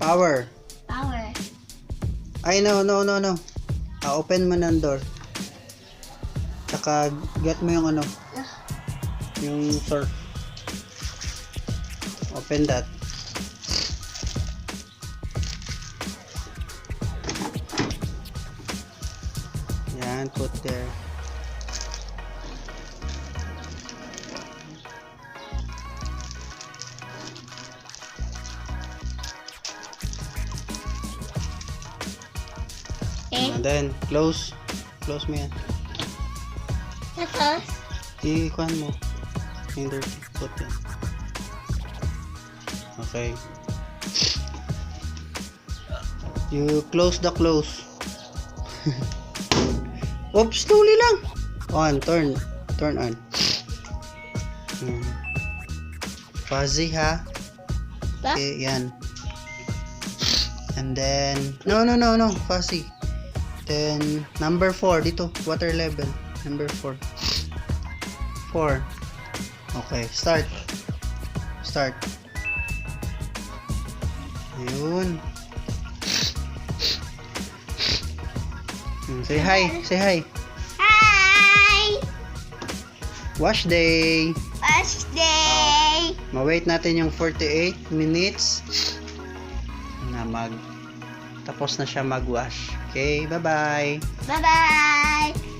Power. Power. Ay, no. Open mo ng door. Tsaka, get mo yung ano. Yung surf. Open that. Yan, put there. And then, close. Close mo yan. Tapos, Ikuhan mo. Finger, put yan. Okay. You close the close. Oops, slowly lang. On, turn on. Fuzzy ha. ba? Okay, yan. And then, no, fuzzy. Then, number 4, dito, water level. Number 4. 4. Okay, start. Ayun. Say hi. Hi! Wash day. Wash day! Ma-wait natin yung 48 minutes na tapos na siya mag-wash. Okay, bye-bye. Bye-bye!